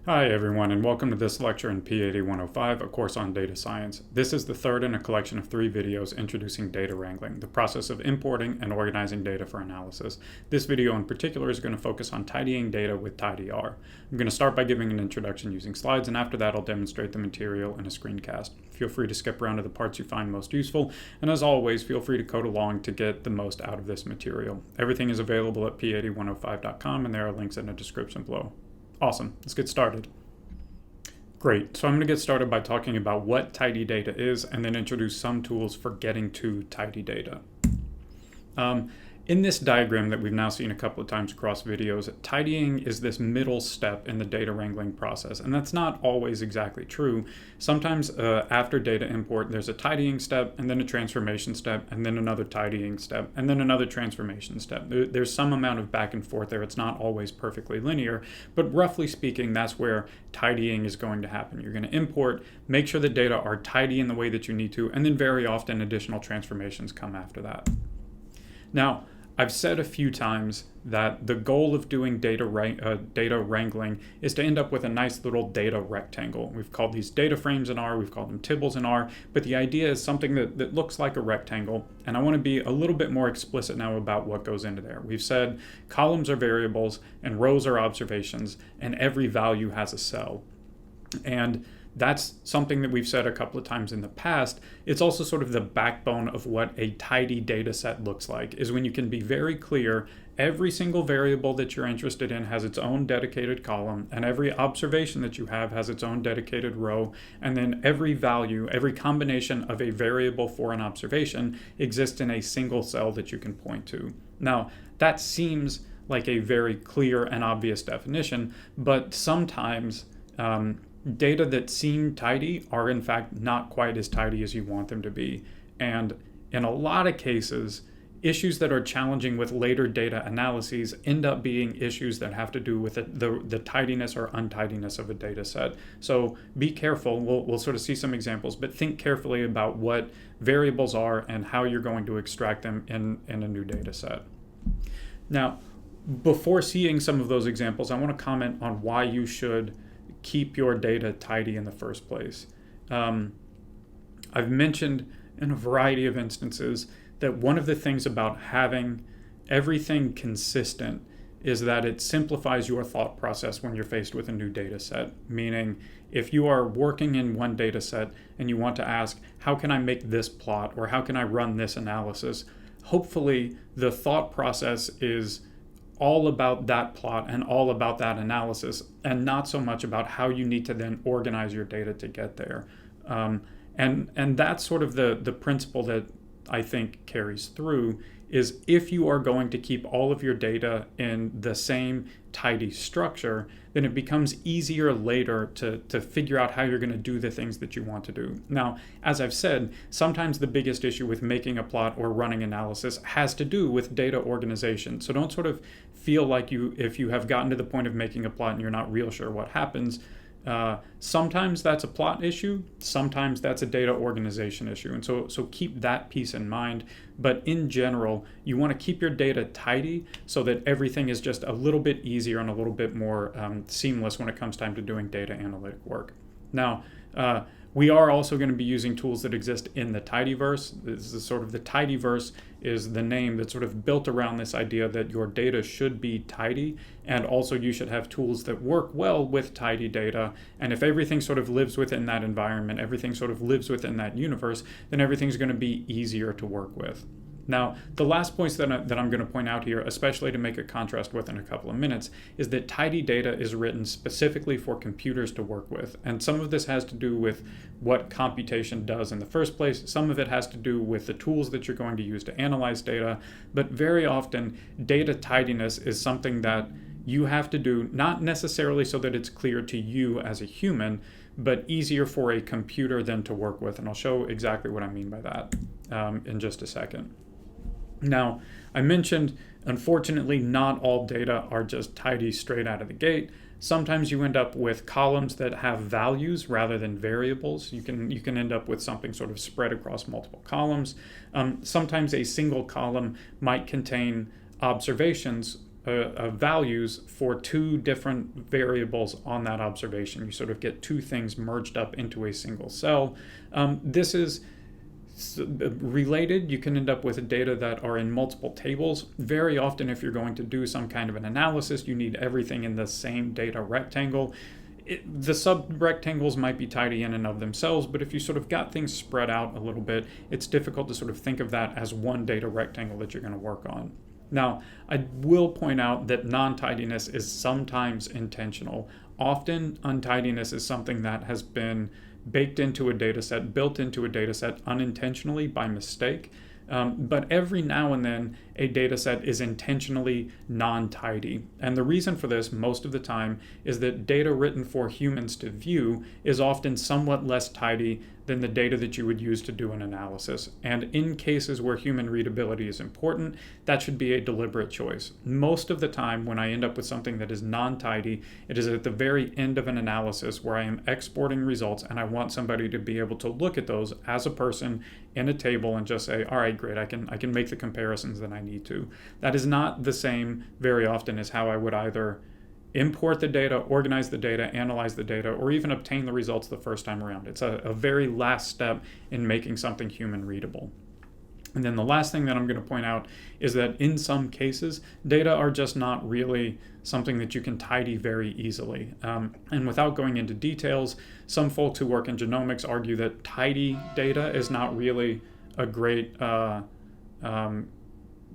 Hi everyone, and welcome to this lecture in P80-105, a course on data science. This is the third in a collection of 3 videos introducing data wrangling, the process of importing and organizing data for analysis. This video in particular is going to focus on tidying data with tidyr. I'm going to start by giving an introduction using slides, and after that I'll demonstrate the material in a screencast. Feel free to skip around to the parts you find most useful, and as always, feel free to code along to get the most out of this material. Everything is available at p80105.com, and there are links in the description below. Awesome, let's get started. Great, so I'm going to get started by talking about what tidy data is and then introduce some tools for getting to tidy data. In this diagram that we've now seen a couple of times across videos, tidying is this middle step in the data wrangling process, and that's not always exactly true. Sometimes after data import, there's a tidying step, and then a transformation step, and then another tidying step, and then another transformation step. There's some amount of back and forth there. It's not always perfectly linear, but roughly speaking, that's where tidying is going to happen. You're going to import, make sure the data are tidy in the way that you need to, and then very often additional transformations come after that. Now, I've said a few times that the goal of doing data wrangling is to end up with a nice little data rectangle. We've called these data frames in R, we've called them tibbles in R, but the idea is something that looks like a rectangle, and I want to be a little bit more explicit now about what goes into there. We've said columns are variables, and rows are observations, and every value has a cell. And that's something that we've said a couple of times in the past. It's also sort of the backbone of what a tidy data set looks like, is when you can be very clear every single variable that you're interested in has its own dedicated column, and every observation that you have has its own dedicated row, and then every value, every combination of a variable for an observation exists in a single cell that you can point to. Now, that seems like a very clear and obvious definition, but sometimes data that seem tidy are in fact not quite as tidy as you want them to be. And in a lot of cases, issues that are challenging with later data analyses end up being issues that have to do with the tidiness or untidiness of a data set. So be careful. We'll sort of see some examples, but think carefully about what variables are and how you're going to extract them in a new data set. Now, before seeing some of those examples, I want to comment on why you should keep your data tidy in the first place. I've mentioned in a variety of instances that one of the things about having everything consistent is that it simplifies your thought process when you're faced with a new data set. Meaning, if you are working in one data set and you want to ask, how can I make this plot, or how can I run this analysis? Hopefully, the thought process is all about that plot and all about that analysis, and not so much about how you need to then organize your data to get there. And that's sort of the principle that I think carries through, is if you are going to keep all of your data in the same tidy structure, then it becomes easier later to figure out how you're going to do the things that you want to do. Now, as I've said, sometimes the biggest issue with making a plot or running analysis has to do with data organization. So don't sort of feel like if you have gotten to the point of making a plot and you're not real sure what happens. Sometimes that's a plot issue, sometimes that's a data organization issue, and so keep that piece in mind. But in general, you want to keep your data tidy so that everything is just a little bit easier and a little bit more seamless when it comes time to doing data analytic work. Now, we are also going to be using tools that exist in the tidyverse. This is sort of the tidyverse is the name that's sort of built around this idea that your data should be tidy, and also you should have tools that work well with tidy data. And if everything sort of lives within that environment, everything sort of lives within that universe, then everything's going to be easier to work with. Now, the last points that I'm going to point out here, especially to make a contrast with in a couple of minutes, is that tidy data is written specifically for computers to work with. And some of this has to do with what computation does in the first place. Some of it has to do with the tools that you're going to use to analyze data. But very often, data tidiness is something that you have to do, not necessarily so that it's clear to you as a human, but easier for a computer then to work with. And I'll show exactly what I mean by that in just a second. Now, I mentioned, unfortunately, not all data are just tidy straight out of the gate. Sometimes you end up with columns that have values rather than variables. You can end up with something sort of spread across multiple columns. Sometimes a single column might contain observations values for two different variables on that observation. You sort of get two things merged up into a single cell. This is related. You can end up with data that are in multiple tables. Very often, if you're going to do some kind of an analysis, you need everything in the same data rectangle. The sub-rectangles might be tidy in and of themselves, but if you sort of got things spread out a little bit, it's difficult to sort of think of that as one data rectangle that you're going to work on. Now, I will point out that non-tidiness is sometimes intentional. Often, untidiness is something that has been baked into a data set, built into a data set unintentionally by mistake. But every now and then, a data set is intentionally non-tidy. And the reason for this, most of the time, is that data written for humans to view is often somewhat less tidy than the data that you would use to do an analysis. And in cases where human readability is important, that should be a deliberate choice. Most of the time, when I end up with something that is non-tidy, it is at the very end of an analysis where I am exporting results and I want somebody to be able to look at those as a person in a table and just say, all right, great, I can make the comparisons that I need to. That is not the same very often as how I would either import the data, organize the data, analyze the data, or even obtain the results the first time around. It's a very last step in making something human readable. And then the last thing that I'm going to point out is that in some cases, data are just not really something that you can tidy very easily. And without going into details, some folks who work in genomics argue that tidy data is not really a great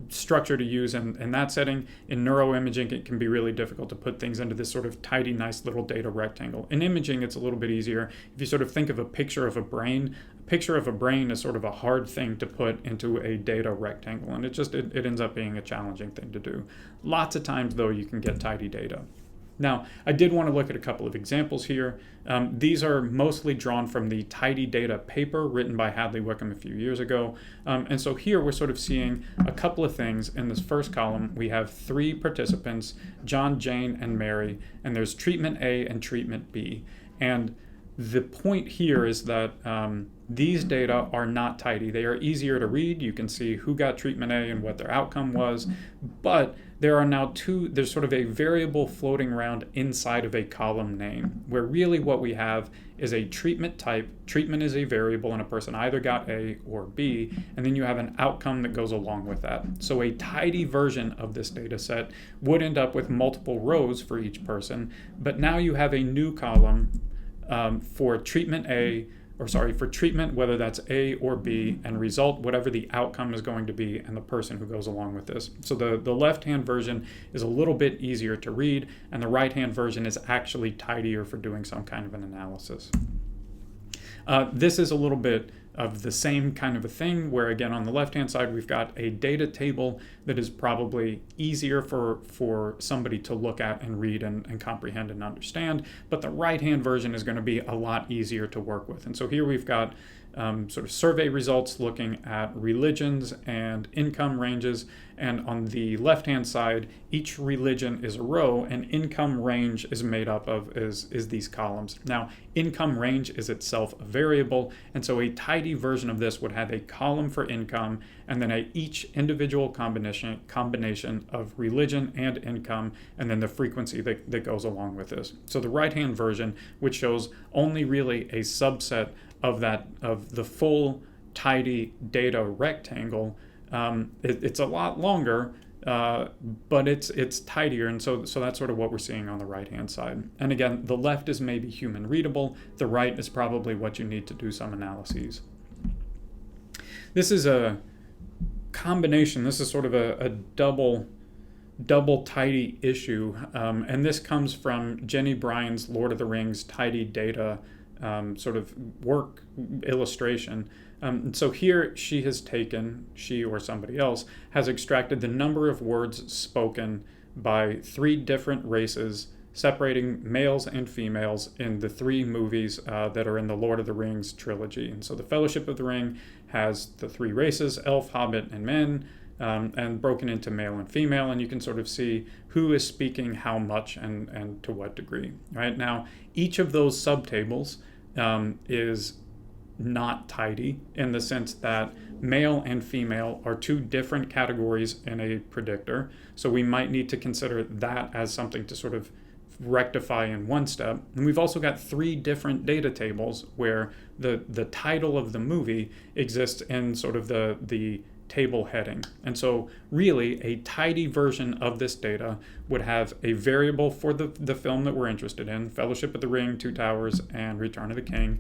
structure to use in that setting. In neuroimaging, it can be really difficult to put things into this sort of tidy, nice little data rectangle. In imaging, it's a little bit easier. If you sort of think of a picture of a brain is sort of a hard thing to put into a data rectangle, and it ends up being a challenging thing to do. Lots of times, though, you can get tidy data. Now, I did want to look at a couple of examples here. These are mostly drawn from the Tidy Data paper written by Hadley Wickham a few years ago. And so here we're sort of seeing a couple of things. In this first column, we have three participants, John, Jane, and Mary, and there's treatment A and treatment B. And the point here is that these data are not tidy. They are easier to read. You can see who got treatment A and what their outcome was, but there are now there's sort of a variable floating around inside of a column name, where really what we have is a treatment type. Treatment is a variable, and a person either got A or B, and then you have an outcome that goes along with that. So a tidy version of this data set would end up with multiple rows for each person, but now you have a new column for treatment for treatment, whether that's A or B, and result, whatever the outcome is going to be, and the person who goes along with this. So the left-hand version is a little bit easier to read, and the right-hand version is actually tidier for doing some kind of an analysis. This is a little bit of the same kind of a thing, where again on the left-hand side we've got a data table that is probably easier for somebody to look at and read and comprehend and understand, but the right-hand version is going to be a lot easier to work with. And so here we've got sort of survey results looking at religions and income ranges, and on the left-hand side, each religion is a row, and income range is made up of is these columns. Now, income range is itself a variable, and so a tidy version of this would have a column for income, and then each individual combination of religion and income, and then the frequency that goes along with this. So the right-hand version, which shows only really a subset of the full tidy data rectangle, it's a lot longer, but it's tidier, and so that's sort of what we're seeing on the right-hand side. And again, the left is maybe human readable, the right is probably what you need to do some analyses. This is a combination, this is sort of a double tidy issue, and this comes from Jenny Bryan's Lord of the Rings tidy data sort of work illustration. So here she or somebody else has extracted the number of words spoken by three different races, separating males and females in the three movies that are in the Lord of the Rings trilogy. And so the Fellowship of the Ring has the three races, elf, hobbit, and men, and broken into male and female, and you can sort of see who is speaking how much and to what degree. Right now, each of those subtables is not tidy in the sense that male and female are two different categories in a predictor. So we might need to consider that as something to sort of rectify in one step. And we've also got three different data tables where the title of the movie exists in sort of the table heading. And so really a tidy version of this data would have a variable for the film that we're interested in, Fellowship of the Ring, Two Towers, and Return of the King.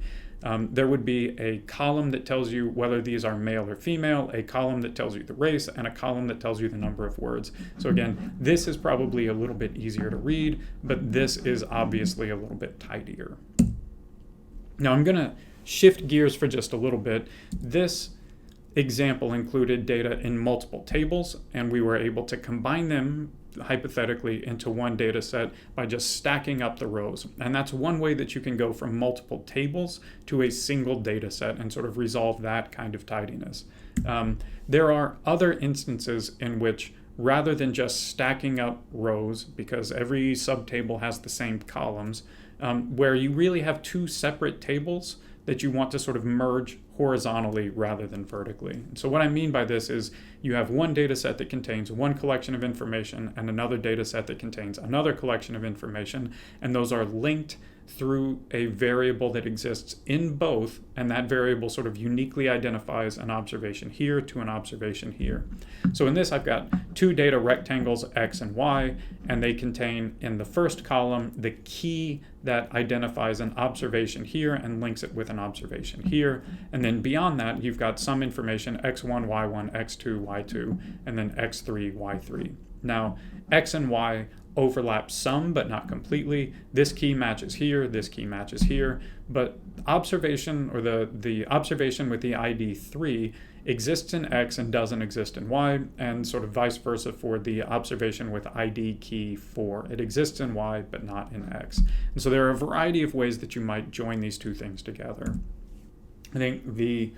There would be a column that tells you whether these are male or female, a column that tells you the race, and a column that tells you the number of words. So again, this is probably a little bit easier to read, but this is obviously a little bit tidier. Now I'm going to shift gears for just a little bit. This example included data in multiple tables, and we were able to combine them hypothetically into one data set by just stacking up the rows. And that's one way that you can go from multiple tables to a single data set and sort of resolve that kind of tidiness. There are other instances in which, rather than just stacking up rows, because every subtable has the same columns, where you really have two separate tables that you want to sort of merge horizontally rather than vertically. So what I mean by this is you have one data set that contains one collection of information and another data set that contains another collection of information, and those are linked through a variable that exists in both, and that variable sort of uniquely identifies an observation here to an observation here. So in this, I've got two data rectangles, X and Y, and they contain in the first column the key that identifies an observation here and links it with an observation here. And then beyond that, you've got some information, X1, Y1, X2, Y2, and then X3, Y3. Now, X and Y overlap some, but not completely. This key matches here, this key matches here, but observation, or the observation with the ID 3 exists in X and doesn't exist in Y, and sort of vice versa for the observation with ID key 4. It exists in Y, but not in X. And so there are a variety of ways that you might join these two things together. I think the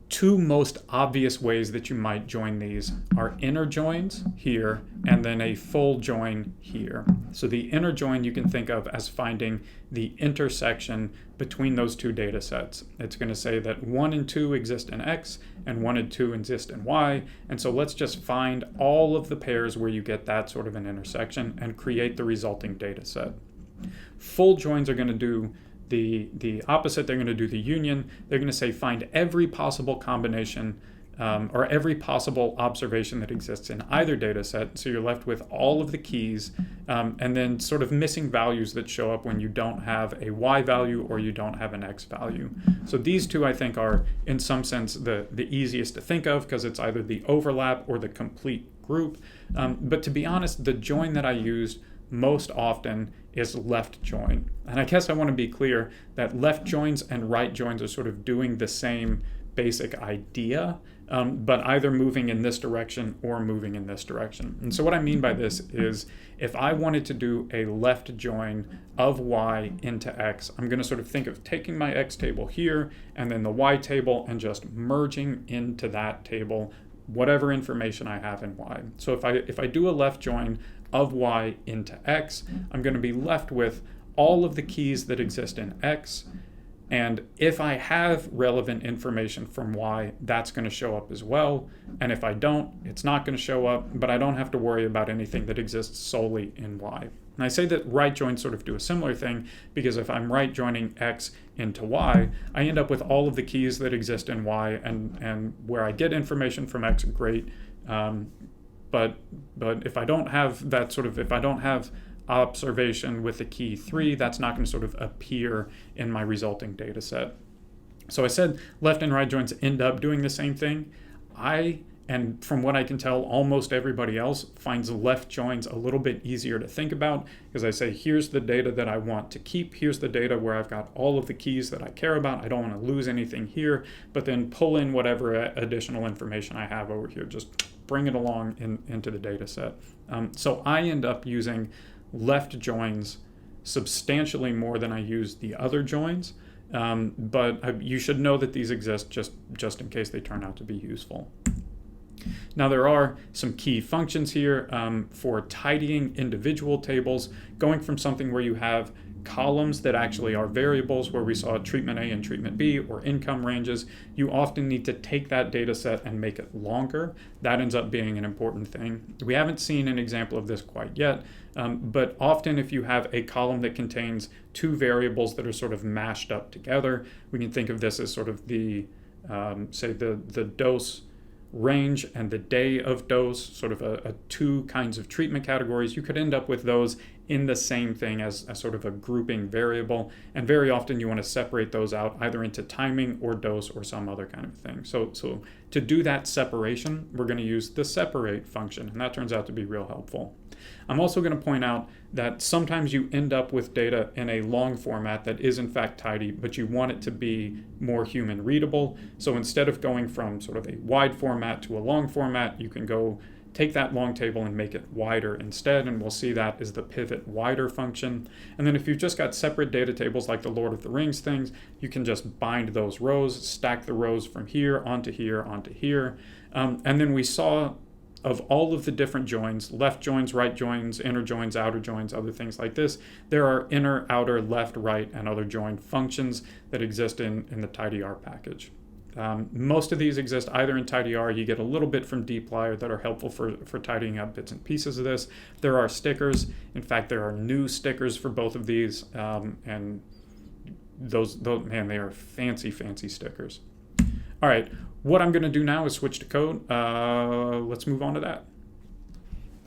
two most obvious ways that you might join these are inner joins here and then a full join here. So the inner join you can think of as finding the intersection between those two data sets. It's going to say that 1 and 2 exist in X and 1 and 2 exist in Y. And so let's just find all of the pairs where you get that sort of an intersection and create the resulting data set. Full joins are going to do the opposite. They're going to do the union. They're going to say find every possible combination or every possible observation that exists in either data set. So you're left with all of the keys and then sort of missing values that show up when you don't have a Y value or you don't have an X value. So these two, I think, are in some sense the easiest to think of because it's either the overlap or the complete group. But to be honest, the join that I used most often is left join. And I guess I want to be clear that left joins and right joins are sort of doing the same basic idea, but either moving in this direction or moving in this direction. And so what I mean by this is if I wanted to do a left join of Y into X, I'm going to sort of think of taking my X table here and then the Y table and just merging into that table whatever information I have in Y. So if I do a left join of Y into X, I'm going to be left with all of the keys that exist in X, and if I have relevant information from Y, that's going to show up as well, and if I don't, it's not going to show up, but I don't have to worry about anything that exists solely in Y. And I say that right joins sort of do a similar thing because if I'm right joining X into Y, I end up with all of the keys that exist in Y, and where I get information from X, great. But if I don't have that sort of, if I don't have observation with the key 3, that's not going to sort of appear in my resulting data set. So I said left and right joins end up doing the same thing. And from what I can tell, almost everybody else finds left joins a little bit easier to think about because I say, here's the data that I want to keep. Here's the data where I've got all of the keys that I care about. I don't want to lose anything here, but then pull in whatever additional information I have over here. Just bring it along into the data set. So I end up using left joins substantially more than I use the other joins. But you should know that these exist just in case they turn out to be useful. Now there are some key functions here for tidying individual tables, going from something where you have columns that actually are variables, where we saw treatment A and treatment B, or income ranges, you often need to take that data set and make it longer. That ends up being an important thing. We haven't seen an example of this quite yet, but often if you have a column that contains two variables that are sort of mashed up together, we can think of this as sort of the, say, the dose range and the day of dose, sort of a two kinds of treatment categories. You could end up with those in the same thing as a sort of a grouping variable, and very often you want to separate those out either into timing or dose or some other kind of thing. So to do that separation, we're going to use the separate function, and that turns out to be real helpful. I'm also going to point out that sometimes you end up with data in a long format that is in fact tidy, but you want it to be more human readable. So instead of going from sort of a wide format to a long format, you can go take that long table and make it wider instead, and we'll see that is the pivot wider function. And then if you've just got separate data tables like the Lord of the Rings things, you can just bind those rows, stack the rows from here onto here onto here. And then we saw of all of the different joins, left joins, right joins, inner joins, outer joins, other things like this, there are inner, outer, left, right, and other join functions that exist in the tidyr package. Most of these exist either in tidyr. You get a little bit from dplyr that are helpful for tidying up bits and pieces of this. There are stickers. In fact, there are new stickers for both of these, and those man, they are fancy stickers. All right, what I'm going to do now is switch to code. Let's move on to that.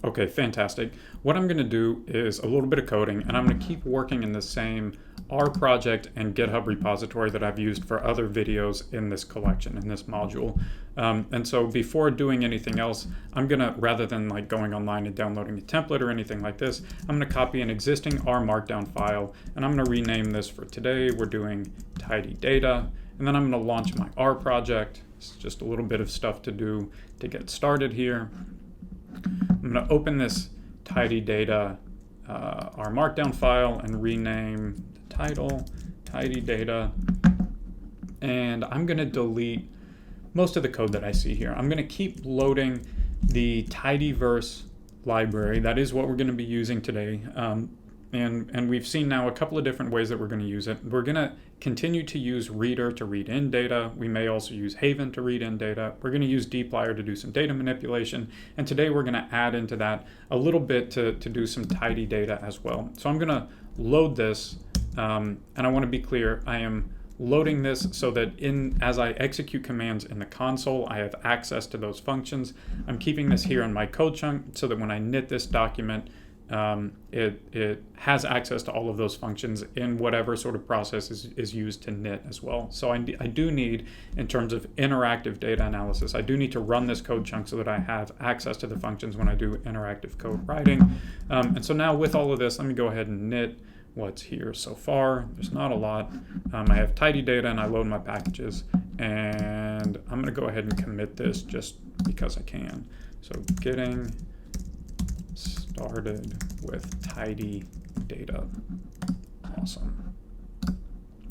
Okay, fantastic. What I'm going to do is a little bit of coding, and I'm going to keep working in the same R project and GitHub repository that I've used for other videos in this collection, in this module. And so before doing anything else, I'm going to, rather than like going online and downloading a template or anything like this, I'm going to copy an existing R Markdown file, and I'm going to rename this for today. We're doing tidy data, and then I'm going to launch my R project. It's just a little bit of stuff to do to get started here. I'm going to open this tidy data R Markdown file and rename the title tidy data. And I'm going to delete most of the code that I see here. I'm going to keep loading the tidyverse library. That is what we're going to be using today. And we've seen now a couple of different ways that we're going to use it. We're going to continue to use reader to read in data. We may also use Haven to read in data. We're going to use dplyr to do some data manipulation. And today we're going to add into that a little bit to do some tidy data as well. So I'm going to load this, and I want to be clear, I am loading this so that as I execute commands in the console, I have access to those functions. I'm keeping this here in my code chunk so that when I knit this document, it has access to all of those functions in whatever sort of process is used to knit as well. So I do need, in terms of interactive data analysis, I do need to run this code chunk so that I have access to the functions when I do interactive code writing. And so now with all of this, let me go ahead and knit what's here so far. There's not a lot. I have tidy data and I load my packages, and I'm going to go ahead and commit this just because I can. So getting started with tidy data. Awesome.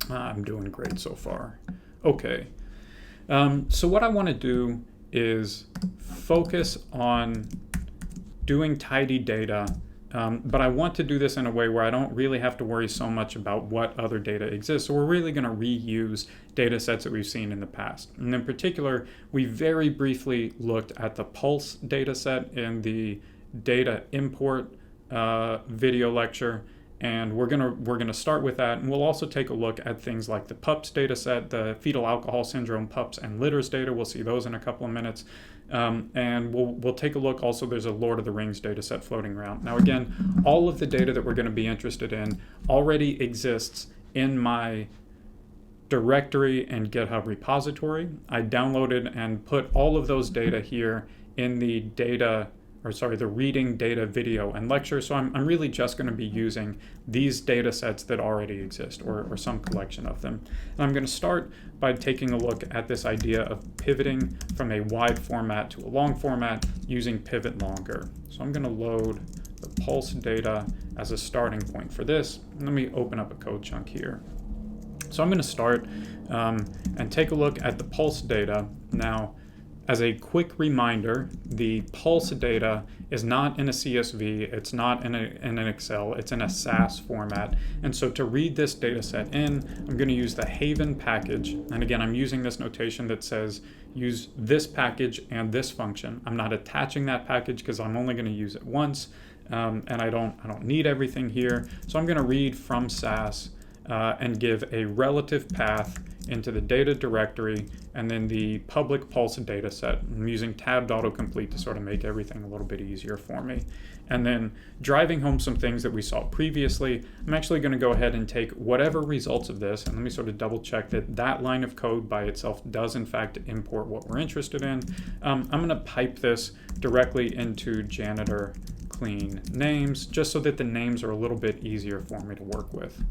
I'm doing great so far. Okay. So what I want to do is focus on doing tidy data, but I want to do this in a way where I don't really have to worry so much about what other data exists. So we're really going to reuse data sets that we've seen in the past. And in particular, we very briefly looked at the pulse data set in the data import video lecture, and we're gonna start with that, and we'll also take a look at things like the PUPS data set, the fetal alcohol syndrome PUPS and litters data. We'll see those in a couple of minutes, and we'll take a look also. There's a Lord of the Rings data set floating around. Now again, all of the data that we're going to be interested in already exists in my directory and GitHub repository. I downloaded and put all of those data here in the the reading data video and lecture. So I'm really just going to be using these data sets that already exist, or some collection of them. And I'm going to start by taking a look at this idea of pivoting from a wide format to a long format using pivot longer. So I'm going to load the pulse data as a starting point for this. Let me open up a code chunk here. So I'm going to start and take a look at the pulse data. Now, as a quick reminder, the pulse data is not in a CSV, it's not in an Excel, it's in a SAS format. And so to read this data set in, I'm going to use the Haven package. And again, I'm using this notation that says use this package and this function. I'm not attaching that package because I'm only going to use it once, and I don't need everything here. So I'm going to read from SAS and give a relative path into the data directory and then the public pulse data set. I'm using tabbed autocomplete to sort of make everything a little bit easier for me. And then driving home some things that we saw previously, I'm actually going to go ahead and take whatever results of this, and let me sort of double check that that line of code by itself does in fact import what we're interested in. I'm going to pipe this directly into janitor clean names, just so that the names are a little bit easier for me to work with.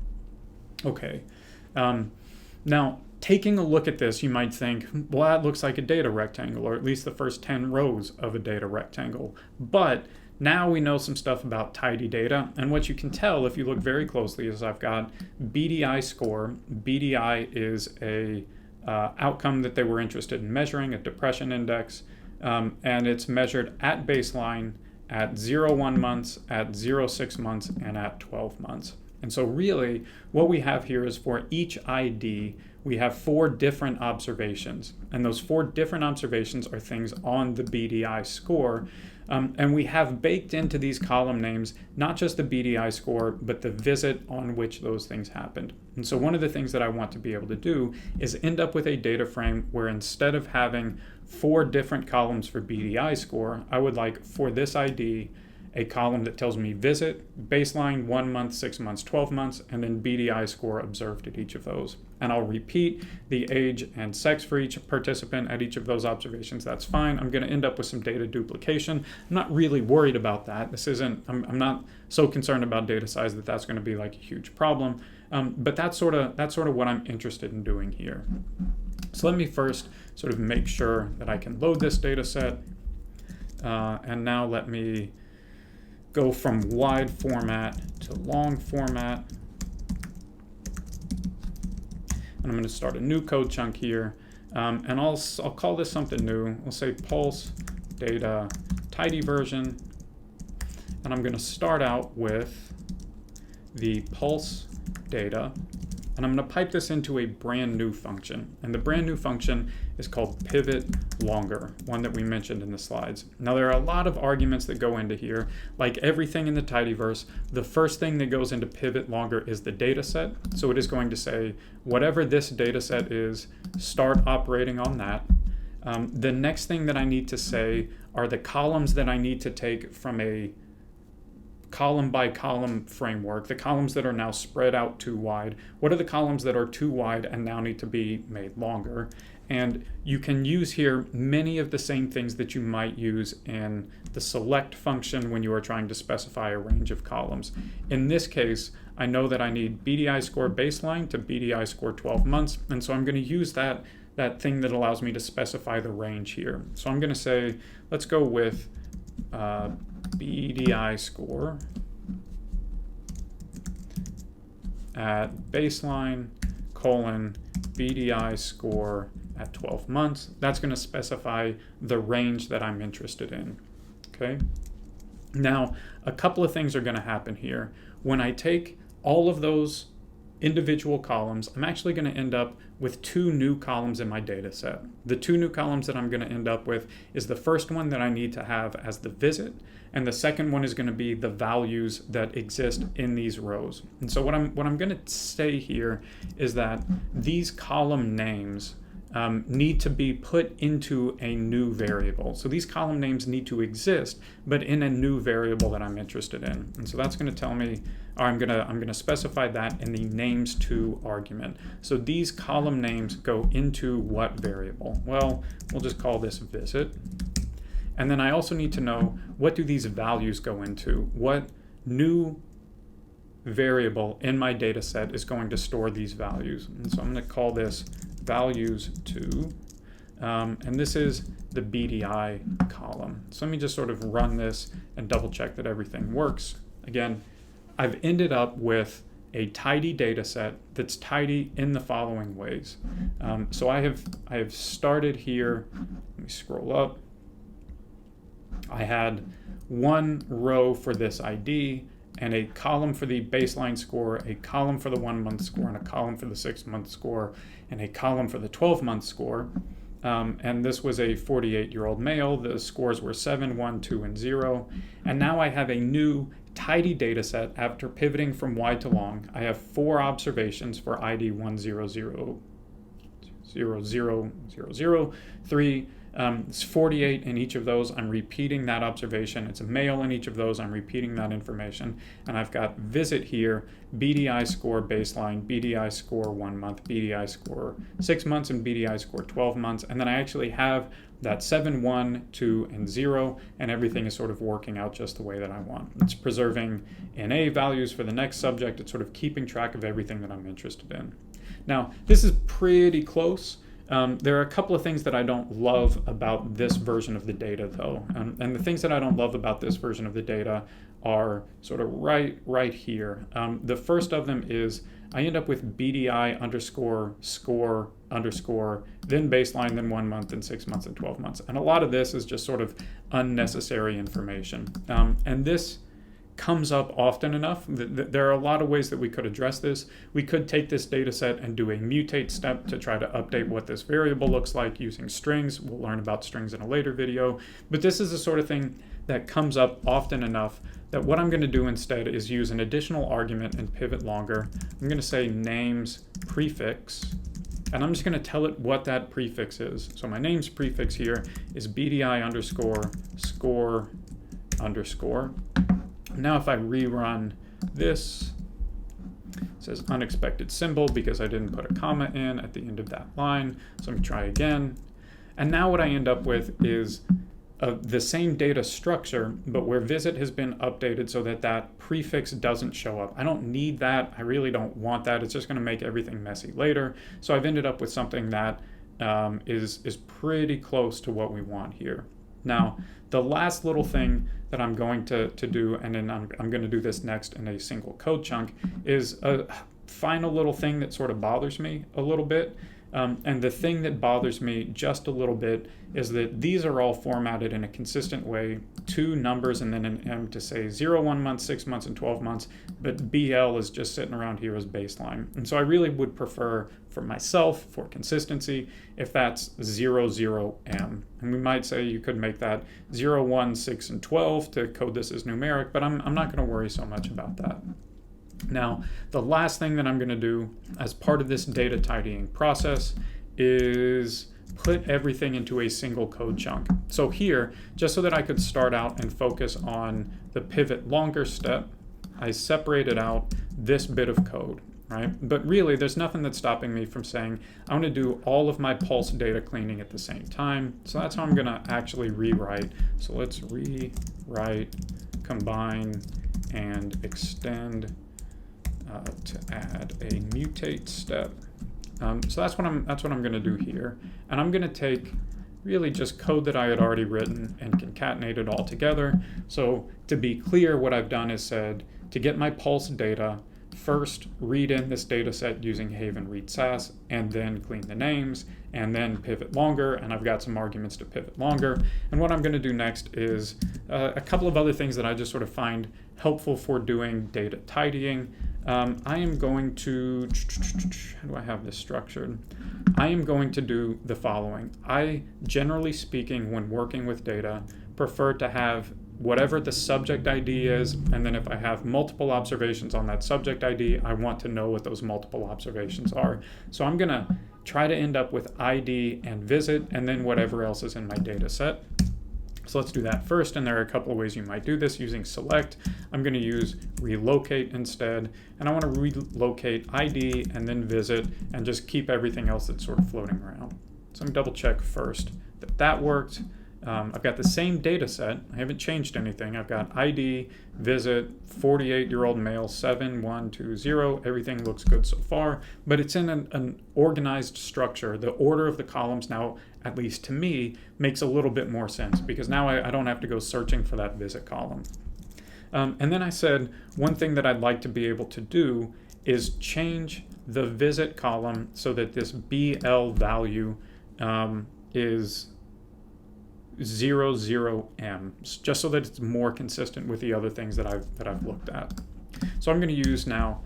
Okay. Now, taking a look at this, you might think, well, that looks like a data rectangle, or at least the first 10 rows of a data rectangle. But now we know some stuff about tidy data, and what you can tell if you look very closely is I've got BDI score. BDI is a outcome that they were interested in measuring, a depression index, and it's measured at baseline, at 0-1 months, at 0-6 months, and at 12 months. And so really what we have here is for each ID, we have 4 different observations. And those 4 different observations are things on the BDI score. And we have baked into these column names, not just the BDI score, but the visit on which those things happened. And so one of the things that I want to be able to do is end up with a data frame where instead of having 4 different columns for BDI score, I would like for this ID, a column that tells me visit, baseline, 1 month, 6 months, 12 months, and then BDI score observed at each of those. And I'll repeat the age and sex for each participant at each of those observations. That's fine. I'm going to end up with some data duplication. I'm not really worried about that. I'm not so concerned about data size that that's going to be like a huge problem. But that's sort of what I'm interested in doing here. So let me first sort of make sure that I can load this data set. And now let me go from wide format to long format. And I'm going to start a new code chunk here. And I'll call this something new. We'll say pulse data tidy version. And I'm going to start out with the pulse data. And I'm going to pipe this into a brand new function. And the brand new function is called pivot longer, one that we mentioned in the slides. Now there are a lot of arguments that go into here. Like everything in the tidyverse, the first thing that goes into pivot longer is the data set. So it is going to say, whatever this data set is, start operating on that. The next thing that I need to say are the columns that I need to take from a column by column framework, the columns that are now spread out too wide. What are the columns that are too wide and now need to be made longer? And you can use here many of the same things that you might use in the select function when you are trying to specify a range of columns. In this case, I know that I need BDI score baseline to BDI score 12 months, and so I'm going to use that thing that allows me to specify the range here. So I'm going to say, let's go with BDI score at baseline colon BDI score at 12 months. That's going to specify the range that I'm interested in. Okay. Now, a couple of things are going to happen here. When I take all of those individual columns, I'm actually going to end up with 2 new columns in my data set. The 2 new columns that I'm going to end up with is the first one that I need to have as the visit, and the second one is going to be the values that exist in these rows. And so what I'm going to say here is that these column names need to be put into a new variable. So these column names need to exist, but in a new variable that I'm interested in. And so that's going to tell me, or I'm going to specify that in the names to argument. So these column names go into what variable? Well, we'll just call this visit. And then I also need to know, what do these values go into? What new variable in my data set is going to store these values? And so I'm going to call this values to, and this is the BDI column. So let me just sort of run this and double check that everything works. Again, I've ended up with a tidy data set that's tidy in the following ways. So I have started here. Let me scroll up. I had one row for this ID and a column for the baseline score, a column for the 1 month score, and a column for the 6 month score, and a column for the 12 month score. And this was a 48-year-old male. The scores were 7, 1, 2, and 0. And now I have a new tidy data set after pivoting from wide to long. I have 4 observations for ID 1000003. It's 48 in each of those. I'm repeating that observation. It's a male in each of those. I'm repeating that information. And I've got visit here, BDI score baseline, BDI score 1 month, BDI score 6 months, and BDI score 12 months. And then I actually have that 7, 1, 2, and 0, and everything is sort of working out just the way that I want. It's preserving NA values for the next subject. It's sort of keeping track of everything that I'm interested in. Now, this is pretty close. There are a couple of things that I don't love about this version of the data, though. And the things that I don't love about this version of the data are sort of right here. The first of them is I end up with BDI underscore score underscore, then baseline, then 1 month, then 6 months, and 12 months. And a lot of this is just sort of unnecessary information. And this comes up often enough. There are a lot of ways that we could address this. We could take this data set and do a mutate step to try to update what this variable looks like using strings. We'll learn about strings in a later video. But this is the sort of thing that comes up often enough that what I'm going to do instead is use an additional argument and pivot longer. I'm going to say names prefix, and I'm just going to tell it what that prefix is. So my names prefix here is BDI underscore score underscore. Now if I rerun this, it says unexpected symbol because I didn't put a comma in at the end of that line. So let me try again. And now what I end up with is the same data structure, but where visit has been updated so that that prefix doesn't show up. I don't need that. I really don't want that. It's just going to make everything messy later. So I've ended up with something that is pretty close to what we want here. Now, the last little thing that I'm going to do, and then I'm going to do this next in a single code chunk, is a final little thing that sort of bothers me a little bit. And the thing that bothers me just a little bit is that these are all formatted in a consistent way, 2 numbers and then an M to say 0, 1 month, 6 months, and 12 months, but BL is just sitting around here as baseline. And so I really would prefer for myself, for consistency, if that's 0, 0, M. And we might say you could make that 0, 1, 6, and 12 to code this as numeric, but I'm not going to worry so much about that. Now, the last thing that I'm going to do as part of this data tidying process is put everything into a single code chunk. So here, just so that I could start out and focus on the pivot longer step, I separated out this bit of code, right? But really, there's nothing that's stopping me from saying I want to do all of my pulse data cleaning at the same time. So that's how I'm going to actually rewrite. So let's rewrite, combine, and extend to add a mutate step. So that's what I'm going to do here, and I'm going to take really just code that I had already written and concatenate it all together. So to be clear, what I've done is said to get my pulse data, first read in this data set using Haven read Sass, and then clean the names, and then pivot longer, and I've got some arguments to pivot longer. And what I'm going to do next is a couple of other things that I just sort of find helpful for doing data tidying. I am going to, how do I have this structured? I am going to do the following. I, generally speaking, when working with data, prefer to have whatever the subject ID is, and then if I have multiple observations on that subject ID, I want to know what those multiple observations are. So I'm going to try to end up with ID and visit, and then whatever else is in my data set. So let's do that first, and there are a couple of ways you might do this using select. I'm going to use relocate instead, and I want to relocate ID and then visit and just keep everything else that's sort of floating around. So I'm going to double check first that that worked. I've got the same data set. I haven't changed anything. I've got ID, visit, 48-year-old male, 7, 1, 2, 0. Everything looks good so far, but it's in an organized structure. The order of the columns now, at least to me, makes a little bit more sense because now I don't have to go searching for that visit column. And then I said one thing that I'd like to be able to do is change the visit column so that this BL value is 00M, just so that it's more consistent with the other things that I've looked at. So I'm going to use now,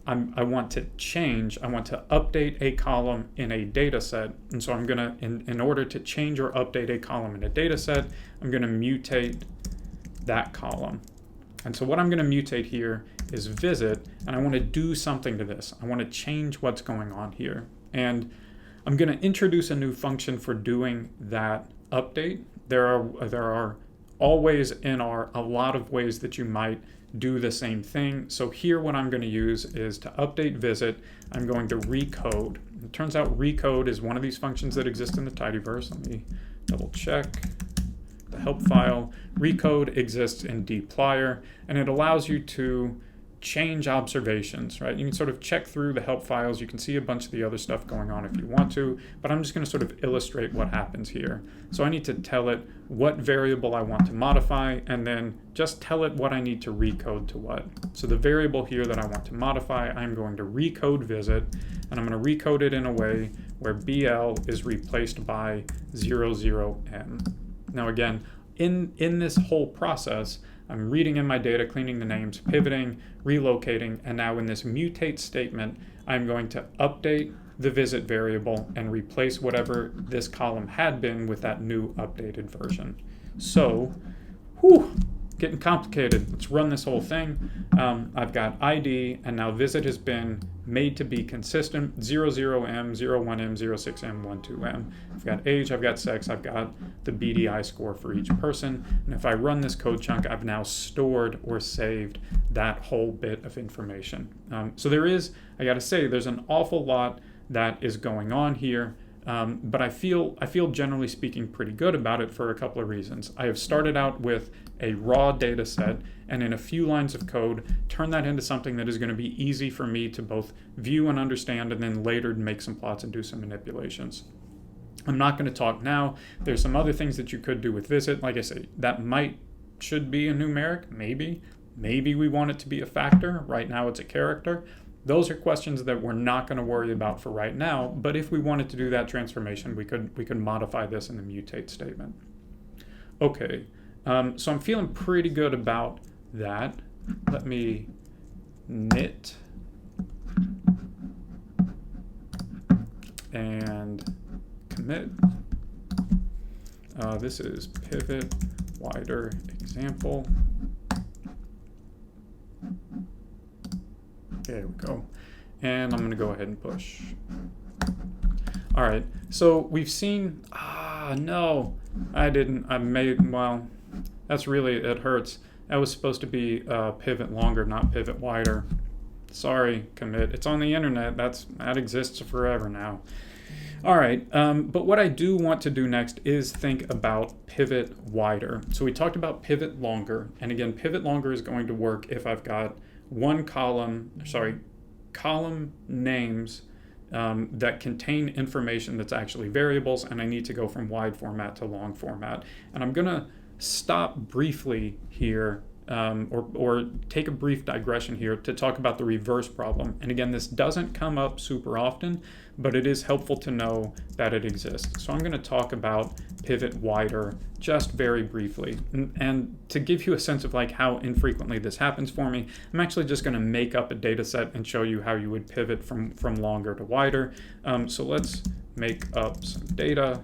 I want to update a column in a data set. And so I'm going to, in order to change or update a column in a data set, I'm going to mutate that column. And so what I'm going to mutate here is visit, and I want to do something to this. I want to change what's going on here. And I'm going to introduce a new function for doing that update. There are always in R a lot of ways that you might do the same thing. So here what I'm going to use is to update visit, I'm going to recode. It turns out recode is one of these functions that exist in the tidyverse. Let me double check the help file. Recode exists in dplyr, and it allows you to change observations, right? You can sort of check through the help files. You can see a bunch of the other stuff going on if you want to, but I'm just going to sort of illustrate what happens here. So I need to tell it what variable I want to modify, and then just tell it what I need to recode to what. So the variable here that I want to modify, I'm going to recode visit, and I'm going to recode it in a way where BL is replaced by 00M. Now again, in this whole process, I'm reading in my data, cleaning the names, pivoting, relocating, and now in this mutate statement, I'm going to update the visit variable and replace whatever this column had been with that new updated version. So, getting complicated. Let's run this whole thing. I've got ID, and now visit has been made to be consistent, 00M, 01M, 06M, 12M. I've got age, I've got sex, I've got the BDI score for each person. And if I run this code chunk, I've now stored or saved that whole bit of information. So I gotta say, there's an awful lot that is going on here. But I feel generally speaking pretty good about it for a couple of reasons. I have started out with a raw data set, and in a few lines of code, turn that into something that is going to be easy for me to both view and understand, and then later make some plots and do some manipulations. I'm not going to talk now. There's some other things that you could do with visit. Like I say, that should be a numeric, maybe. Maybe we want it to be a factor. Right now it's a character. Those are questions that we're not going to worry about for right now, but if we wanted to do that transformation, we could modify this in the mutate statement. Okay, so I'm feeling pretty good about that. Let me knit and commit. This is pivot wider example. There we go. And I'm going to go ahead and push. All right, so we've seen, no, I didn't. Well, that's really, it hurts. That was supposed to be pivot longer, not pivot wider. Sorry, commit. It's on the internet. That exists forever now. All right, but what I do want to do next is think about pivot wider. So we talked about pivot longer, and again, pivot longer is going to work if I've got column names that contain information that's actually variables, and I need to go from wide format to long format. And I'm going to stop briefly here, or take a brief digression here to talk about the reverse problem. And again, this doesn't come up super often, but it is helpful to know that it exists. So I'm going to talk about pivot wider just very briefly. And to give you a sense of like how infrequently this happens for me, I'm actually just going to make up a data set and show you how you would pivot from longer to wider. So let's make up some data.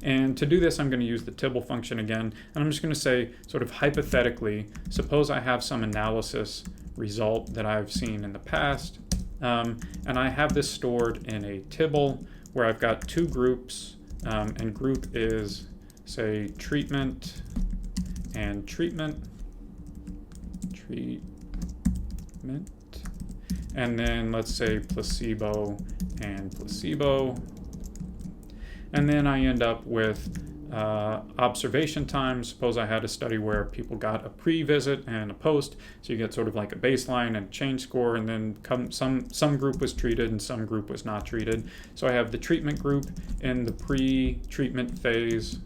And to do this, I'm going to use the tibble function again. And I'm just going to say, sort of hypothetically, suppose I have some analysis result that I've seen in the past. And I have this stored in a tibble where I've got two groups, and group is, say, treatment and treatment, and then let's say placebo and placebo. And then I end up with observation time. Suppose I had a study where people got a pre-visit and a post, so you get sort of like a baseline and change score, and then some group was treated and some group was not treated. So I have the treatment group in the pre-treatment phase,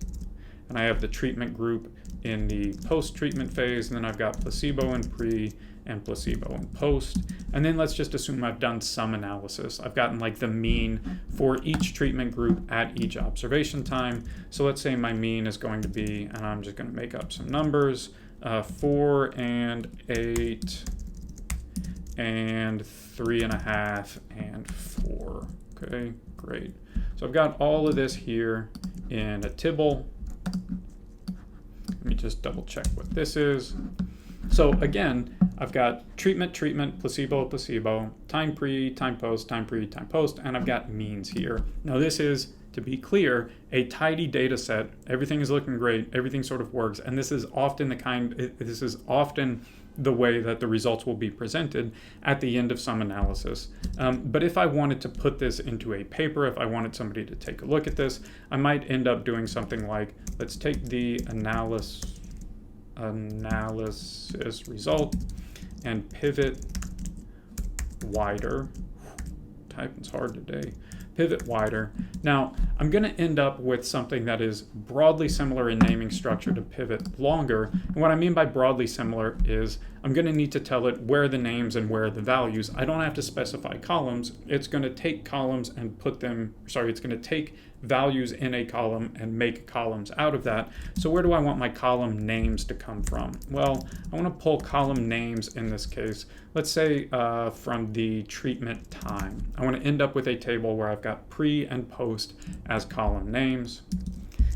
and I have the treatment group in the post-treatment phase, and then I've got placebo in pre and placebo in post. And then let's just assume I've done some analysis. I've gotten like the mean for each treatment group at each observation time. So let's say my mean is going to be, and I'm just going to make up some numbers, 4 and 8 and 3.5 and 4. Okay, great. So I've got all of this here in a tibble. Let me just double check what this is. So again, I've got treatment, placebo, placebo, time pre, time post, time pre, time post, and I've got means here. Now this is, to be clear, a tidy data set. Everything is looking great, everything sort of works, and this is often the way that the results will be presented at the end of some analysis. But if I wanted to put this into a paper, if I wanted somebody to take a look at this, I might end up doing something like, let's take the analysis result and pivot wider. Typing's hard today. Pivot wider. Now, I'm going to end up with something that is broadly similar in naming structure to pivot longer. And what I mean by broadly similar is I'm going to need to tell it where the names and where the values. I don't have to specify columns. It's going to take columns and it's going to take values in a column and make columns out of that. So where do I want my column names to come from? Well, I want to pull column names in this case. Let's say from the treatment time. I want to end up with a table where I've got pre and post as column names.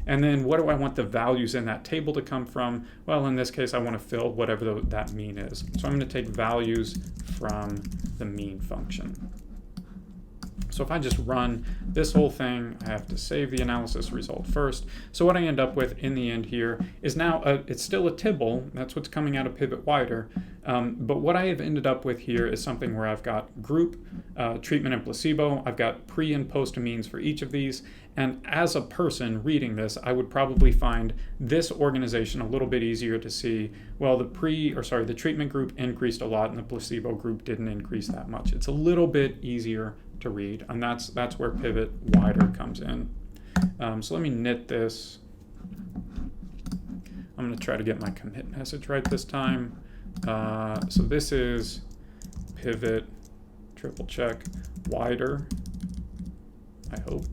And then what do I want the values in that table to come from? Well, in this case, I want to fill whatever that mean is. So I'm going to take values from the mean function. So if I just run this whole thing, I have to save the analysis result first. So what I end up with in the end here is now, it's still a tibble. That's what's coming out of pivot wider. But what I have ended up with here is something where I've got group, treatment, and placebo. I've got pre and post means for each of these. And as a person reading this, I would probably find this organization a little bit easier to see. Well, the treatment group increased a lot and the placebo group didn't increase that much. It's a little bit easier to read, and that's where pivot wider comes in. So let me knit this. I'm going to try to get my commit message right this time. So this is pivot, triple check, wider, I hope.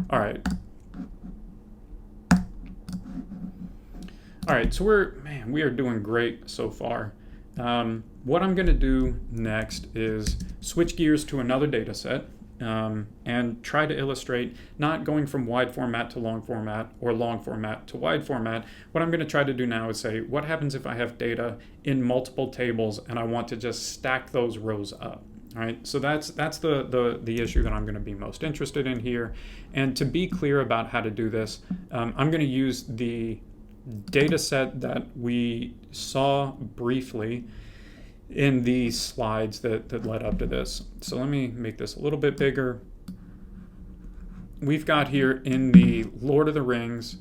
All right. All right, so we are doing great so far. What I'm going to do next is switch gears to another data set and try to illustrate not going from wide format to long format or long format to wide format. What I'm going to try to do now is say, what happens if I have data in multiple tables and I want to just stack those rows up? All right, so that's the issue that I'm going to be most interested in here. And to be clear about how to do this, I'm going to use the data set that we saw briefly in the slides that led up to this. So let me make this a little bit bigger. We've got here in the Lord of the Rings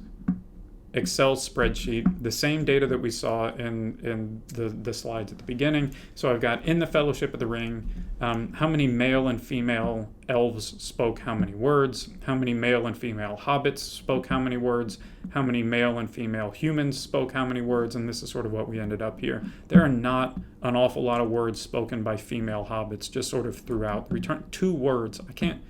Excel spreadsheet the same data that we saw in the slides at the beginning. So I've got in the Fellowship of the Ring, how many male and female elves spoke how many words, how many male and female hobbits spoke how many words, how many male and female humans spoke how many words, and this is sort of what we ended up here. There are not an awful lot of words spoken by female hobbits, just sort of throughout. Return 2 words. I can't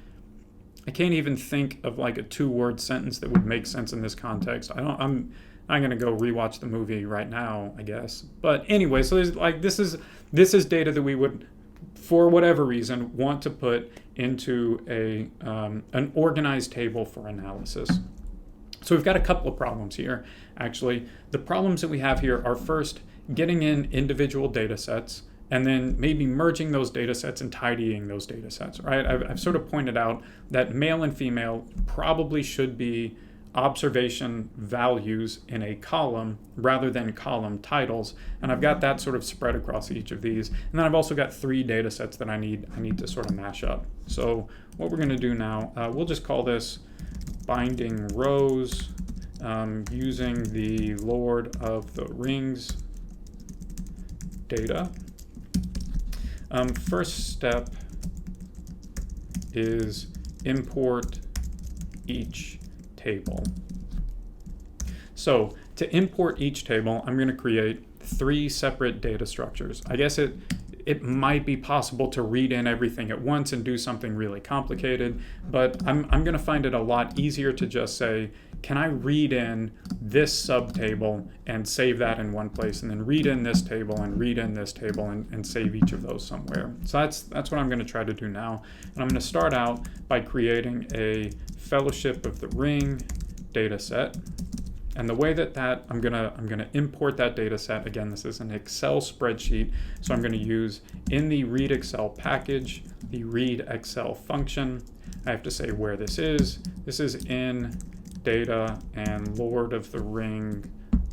even think of like a 2-word sentence that would make sense in this context. I'm going to go rewatch the movie right now, I guess. But anyway, so there's like this is data that we would, for whatever reason, want to put into an organized table for analysis. So we've got a couple of problems here, actually. The problems that we have here are first getting in individual data sets, and then maybe merging those data sets and tidying those data sets, right? I've sort of pointed out that male and female probably should be observation values in a column rather than column titles, and I've got that sort of spread across each of these. And then I've also got 3 data sets that I need to sort of mash up. So what we're going to do now, we'll just call this binding rows using the Lord of the Rings data. First step is import each table. So to import each table, I'm going to create 3 separate data structures. I guess it might be possible to read in everything at once and do something really complicated, but I'm going to find it a lot easier to just say, can I read in this subtable and save that in one place, and then read in this table and read in this table and save each of those somewhere. So that's what I'm going to try to do now. And I'm going to start out by creating a Fellowship of the Ring data set. And the way that I'm gonna import that data set, again, this is an Excel spreadsheet, so I'm gonna use in the read Excel package, the read Excel function. I have to say where this is. This is in data and Lord of the Ring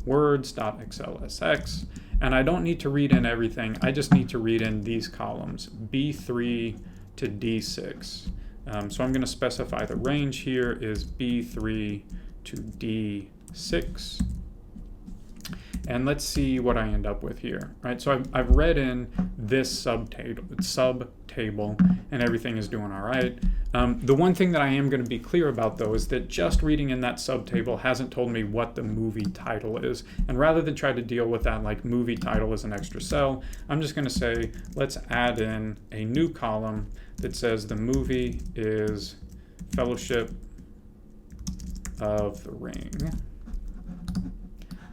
words.xlsx. And I don't need to read in everything. I just need to read in these columns, B3 to D6. So I'm gonna specify the range here is B3 to D6, and let's see what I end up with here, right? So I've read in this subtable, and everything is doing all right. The one thing that I am going to be clear about, though, is that just reading in that subtable hasn't told me what the movie title is, and rather than try to deal with that like movie title as an extra cell, I'm just going to say let's add in a new column that says the movie is Fellowship of the Ring.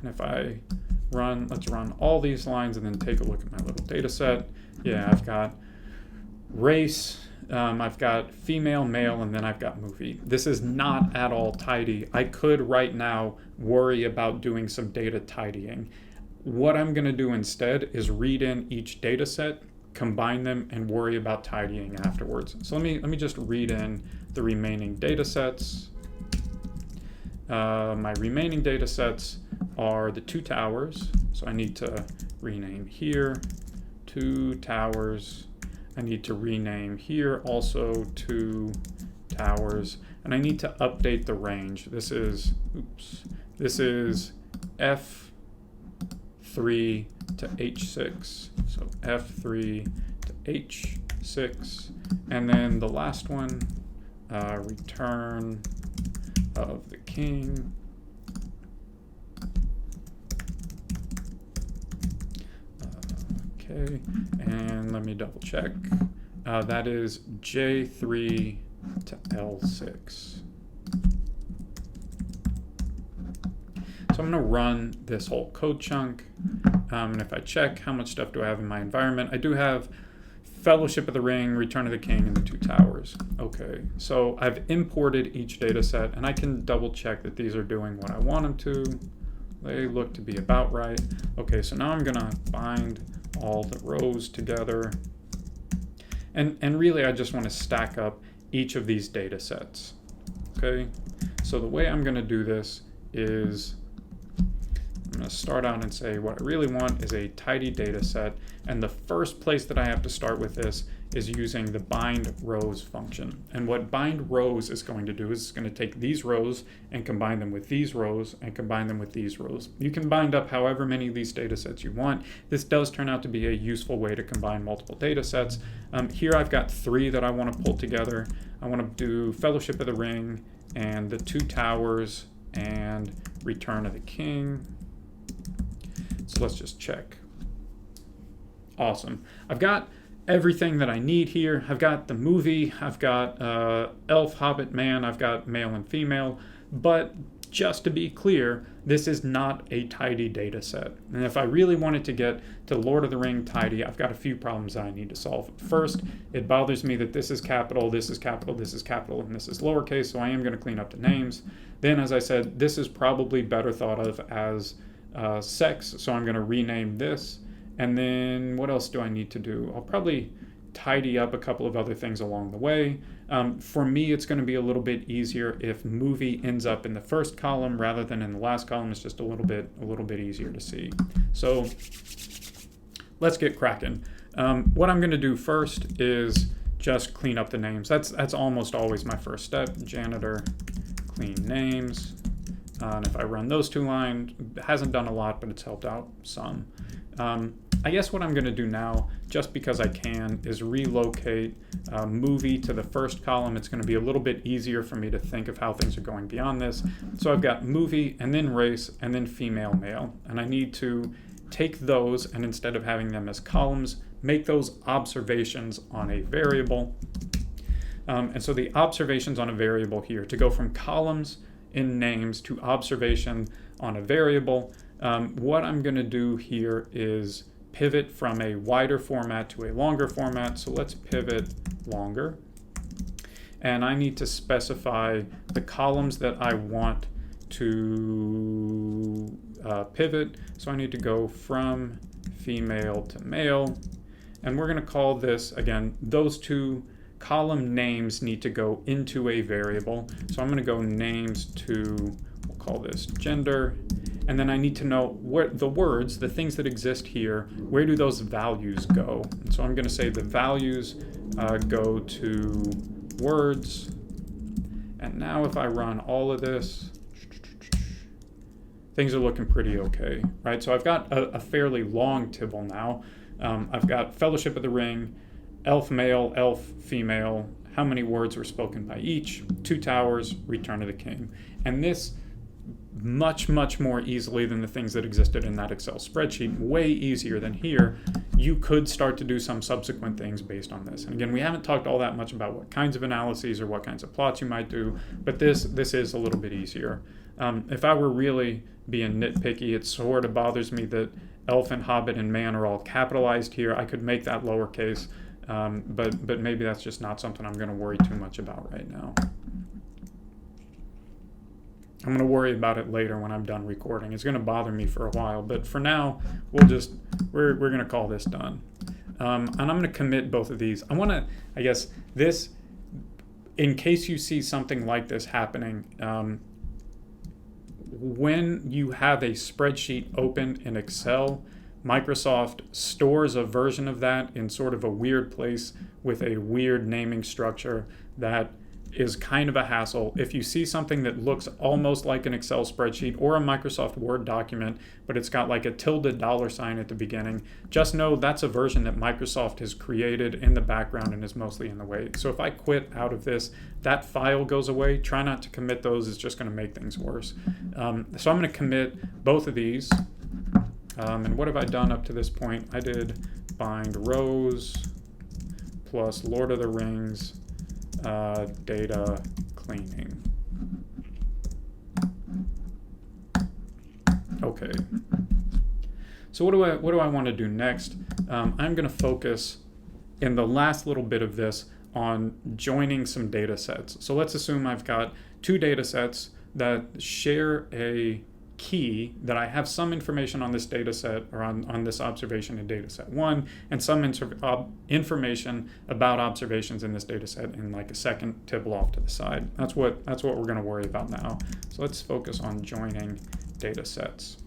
And if I let's run all these lines and then take a look at my little data set. Yeah, I've got race, I've got female, male, and then I've got movie. This is not at all tidy. I could right now worry about doing some data tidying. What I'm going to do instead is read in each data set, combine them, and worry about tidying afterwards. So let me just read in the remaining data sets. My remaining data sets are the 2 towers, so I need to rename here 2 towers. I need to rename here also 2 towers, and I need to update the range. This is F3 to H6, so F3 to H6, and then the last one, return of the king. Okay, and let me double check. That is J3 to L6. So I'm going to run this whole code chunk, and if I check how much stuff do I have in my environment, I do have Fellowship of the Ring, Return of the King, and the 2 towers. Okay, so I've imported each data set, and I can double check that these are doing what I want them to. They look to be about right. Okay, so now I'm gonna bind all the rows together. And really I just want to stack up each of these data sets. Okay, so the way I'm gonna do this is I'm going to start out and say what I really want is a tidy data set, and the first place that I have to start with this is using the bind rows function. And what bind rows is going to do is it's going to take these rows and combine them with these rows and combine them with these rows. You can bind up however many of these data sets you want. This does turn out to be a useful way to combine multiple data sets. Here I've got 3 that I want to pull together. I want to do Fellowship of the Ring and the 2 towers and Return of the King. So let's just check. Awesome. I've got everything that I need here. I've got the movie, I've got elf, hobbit, man, I've got male and female, but just to be clear, this is not a tidy data set. And if I really wanted to get to Lord of the Ring tidy, I've got a few problems that I need to solve. First, it bothers me that this is capital, this is capital, this is capital, and this is lowercase, so I am going to clean up the names. Then, as I said, this is probably better thought of as sex, so I'm going to rename this. And then what else do I need to do? I'll probably tidy up a couple of other things along the way. For me, it's going to be a little bit easier if movie ends up in the first column rather than in the last column. It's just a little bit easier to see. So let's get cracking. What I'm going to do first is just clean up the names. That's almost always my first step. Janitor, clean names. And if I run those 2 lines, it hasn't done a lot, but it's helped out some. I guess what I'm going to do now, just because I can, is relocate movie to the first column. It's going to be a little bit easier for me to think of how things are going beyond this. So I've got movie, and then race, and then female, male. And I need to take those and instead of having them as columns, make those observations on a variable. And so the observations on a variable here, to go from columns in names to observation on a variable, what I'm going to do here is pivot from a wider format to a longer format. So let's pivot longer. And I need to specify the columns that I want to pivot. So I need to go from female to male. And we're going to call this, again, those two column names need to go into a variable. So I'm going to go names to, we'll call this gender. And then I need to know where the words, the things that exist here, where do those values go? And so I'm going to say the values go to words. And now if I run all of this, things are looking pretty okay, right? So I've got a fairly long tibble now. I've got Fellowship of the Ring, elf male, elf female, how many words were spoken by each, 2 towers, Return of the King. And this much more easily than the things that existed in that Excel spreadsheet, way easier than here. You could start to do some subsequent things based on this. And again, we haven't talked all that much about what kinds of analyses or what kinds of plots you might do, but this is a little bit easier. If I were really being nitpicky, it sort of bothers me that elf and hobbit and man are all capitalized here. I could make that lowercase, but maybe that's just not something I'm going to worry too much about right now. I'm going to worry about it later when I'm done recording. It's going to bother me for a while, but for now, we're going to call this done. And I'm going to commit both of these. I want to, I guess, this, in case you see something like this happening, when you have a spreadsheet open in Excel, Microsoft stores a version of that in sort of a weird place with a weird naming structure that is kind of a hassle. If you see something that looks almost like an Excel spreadsheet or a Microsoft Word document, but it's got like a $$ at the beginning, just know that's a version that Microsoft has created in the background and is mostly in the way. So if I quit out of this, that file goes away. Try not to commit those. It's just going to make things worse. So I'm going to commit both of these. And what have I done up to this point? I did bind rows plus Lord of the Rings data cleaning. Okay. So what do I want to do next? I'm going to focus in the last little bit of this on joining some data sets. So let's assume I've got 2 data sets that share a key, that I have some information on this data set or on this observation in data set 1 and some information about observations in this data set in like a second tibble off to the side. That's what we're going to worry about now. So let's focus on joining data sets.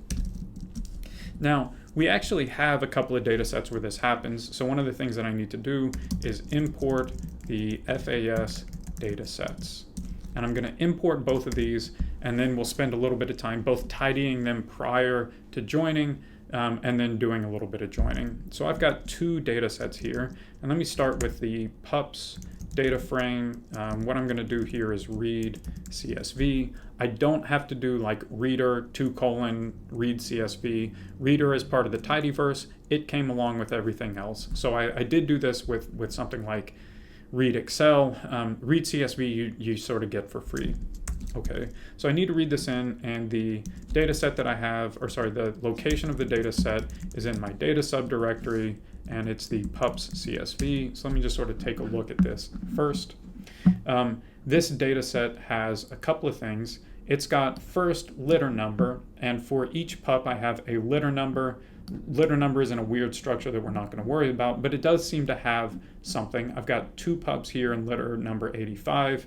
Now, we actually have a couple of data sets where this happens. So one of the things that I need to do is import the FAS data sets. And I'm going to import both of these, and then we'll spend a little bit of time both tidying them prior to joining and then doing a little bit of joining. So I've got 2 data sets here, and let me start with the pups data frame. What I'm going to do here is read CSV. I don't have to do like reader : read CSV. Reader is part of the tidyverse. It came along with everything else. So I did do this with something like read Excel. Read CSV you sort of get for free. Okay, so I need to read this in, and the data set that I have, the location of the data set is in my data subdirectory, and it's the pups CSV. So let me just sort of take a look at this first. This data set has a couple of things. It's got first litter number, and for each pup I have a litter number. Litter number is in a weird structure that we're not going to worry about, but it does seem to have something. I've got 2 pups here in litter number 85,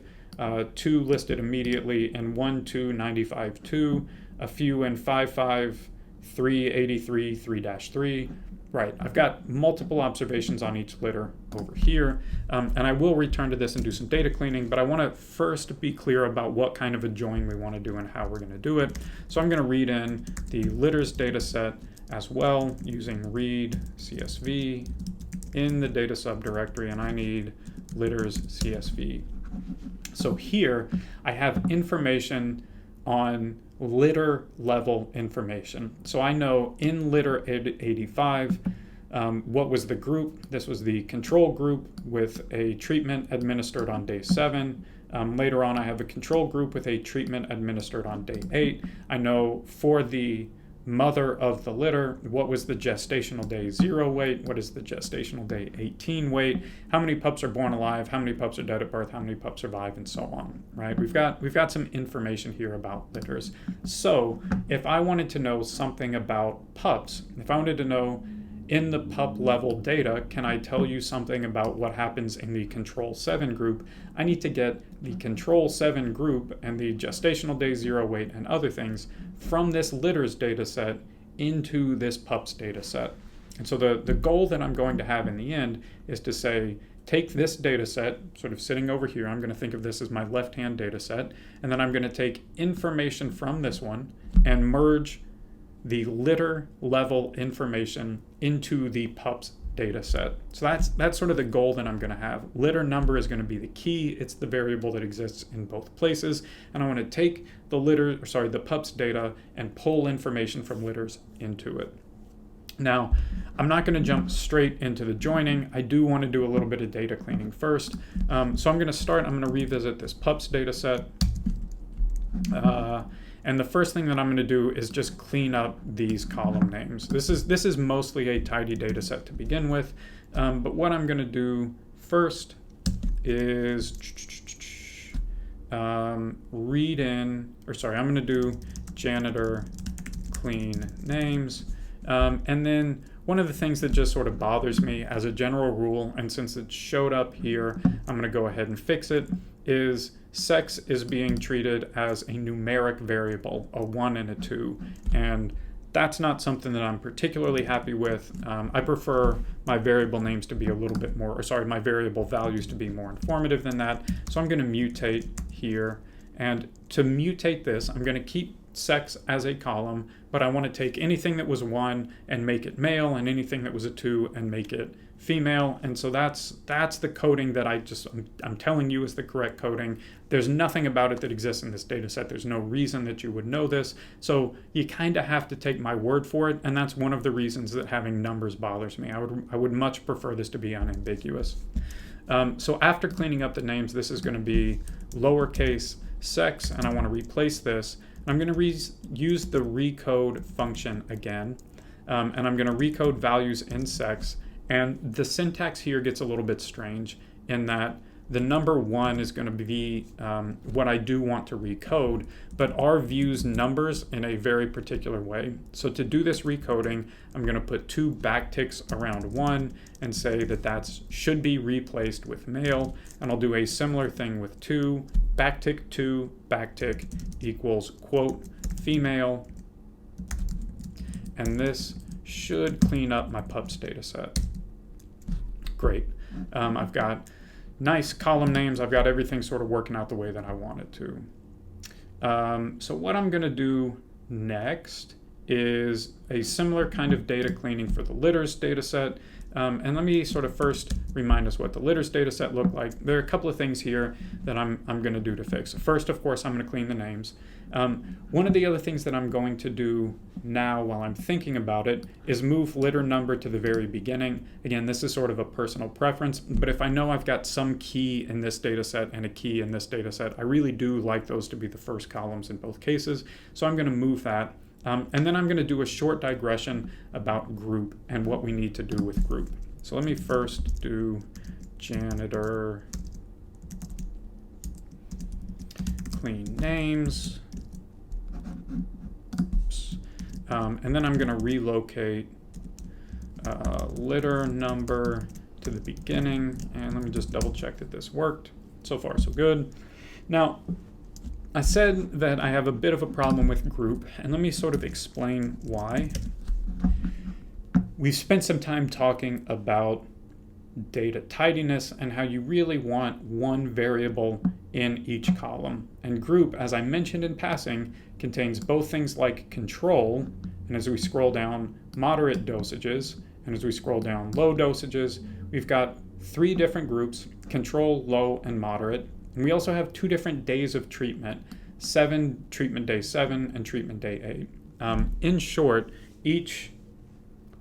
2 listed immediately, and 1, 2, 95, 2, a few in 55, 3, 83, 3-3. Right, I've got multiple observations on each litter over here, and I will return to this and do some data cleaning, but I want to first be clear about what kind of a join we want to do and how we're going to do it. So I'm going to read in the litters data set as well using read CSV in the data subdirectory, and I need litters CSV. So here I have information on litter level information. So I know in litter 85, what was the group? This was the control group with a treatment administered on day 7. Later on, I have a control group with a treatment administered on day 8. I know for the mother of the litter, what was the gestational day 0 weight, what is the gestational day 18 weight, how many pups are born alive, how many pups are dead at birth, how many pups survive, and so on, right? We've got some information here about litters. So if I wanted to know something about pups, if I wanted to know in the pup level data, can I tell you something about what happens in the control 7 group? I need to get the control 7 group and the gestational day 0 weight and other things from this litters data set into this pups data set. And so the goal that I'm going to have in the end is to say, take this data set, sort of sitting over here, I'm going to think of this as my left-hand data set, and then I'm going to take information from this one and merge the litter level information into the pups data set. So that's sort of the goal that I'm going to have. Litter number is going to be the key. It's the variable that exists in both places, and I want to take the pups data and pull information from litters into it. Now, I'm not going to jump straight into the joining. I do want to do a little bit of data cleaning first. So I'm going to revisit this pups data set. And the first thing that I'm going to do is just clean up these column names. This is mostly a tidy data set to begin with, but what I'm going to do first is I'm going to do janitor clean names, and then one of the things that just sort of bothers me as a general rule, and since it showed up here, I'm going to go ahead and fix it, is sex is being treated as a numeric variable, a 1 and a 2, and that's not something that I'm particularly happy with. I prefer my variable names to be a little bit more, my variable values to be more informative than that. So I'm going to mutate here, and to mutate this, I'm going to keep sex as a column, but I want to take anything that was 1 and make it male, and anything that was a 2 and make it female. And so that's the coding that I'm telling you is the correct coding. There's nothing about it that exists in this data set. There's no reason that you would know this. So you kind of have to take my word for it, and that's one of the reasons that having numbers bothers me. I would much prefer this to be unambiguous. So after cleaning up the names, this is going to be lowercase sex, and I want to replace this. I'm going to use the recode function again, and I'm going to recode values in sex. And the syntax here gets a little bit strange in that the number 1 is going to be what I do want to recode, but R views numbers in a very particular way. So to do this recoding, I'm going to put 2 backticks around 1 and say that should be replaced with male. And I'll do a similar thing with 2, backtick 2, backtick equals quote female. And this should clean up my pups data set. Great. I've got nice column names. I've got everything sort of working out the way that I want it to. So what I'm going to do next is a similar kind of data cleaning for the litters data set. And let me sort of first remind us what the litters data set looked like. There are a couple of things here that I'm going to do to fix. First, of course, I'm going to clean the names. One of the other things that I'm going to do now while I'm thinking about it is move litter number to the very beginning. Again, this is sort of a personal preference, but if I know I've got some key in this data set and a key in this data set, I really do like those to be the first columns in both cases. So I'm going to move that. And then I'm going to do a short digression about group and what we need to do with group. So let me first do janitor clean names. And then I'm going to relocate litter number to the beginning. And let me just double check that this worked. So far, so good. Now, I said that I have a bit of a problem with group, and let me sort of explain why. We've spent some time talking about data tidiness and how you really want one variable in each column. And group, as I mentioned in passing, contains both things like control, and as we scroll down, moderate dosages, and as we scroll down, low dosages. We've got 3 different groups, control, low, and moderate. And we also have 2 different days of treatment. treatment day 7, and treatment day 8. In short, each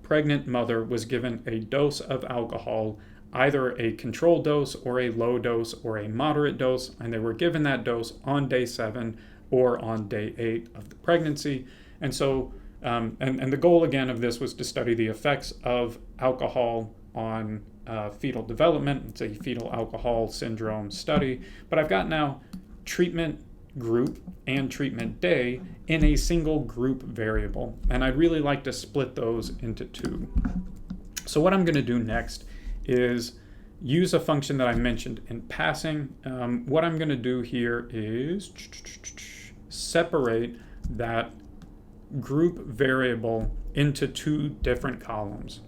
pregnant mother was given a dose of alcohol, either a controlled dose or a low dose or a moderate dose, and they were given that dose on day 7 or on day 8 of the pregnancy. And so, and the goal again of this was to study the effects of alcohol on fetal development. It's a fetal alcohol syndrome study. But I've got now treatment group and treatment day in a single group variable, and I'd really like to split those into 2. So what I'm going to do next is use a function that I mentioned in passing. What I'm going to do here is separate that group variable into 2 different columns.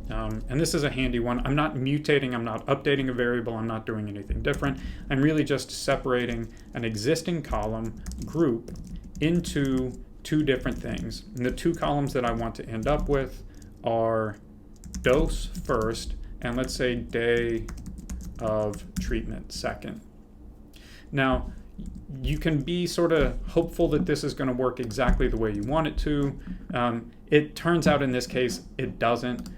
And this is a handy one. I'm not mutating, I'm not updating a variable, I'm not doing anything different. I'm really just separating an existing column group into 2 different things. And the 2 columns that I want to end up with are dose first, and let's say day of treatment second. Now, you can be sort of hopeful that this is going to work exactly the way you want it to. It turns out in this case, it doesn't.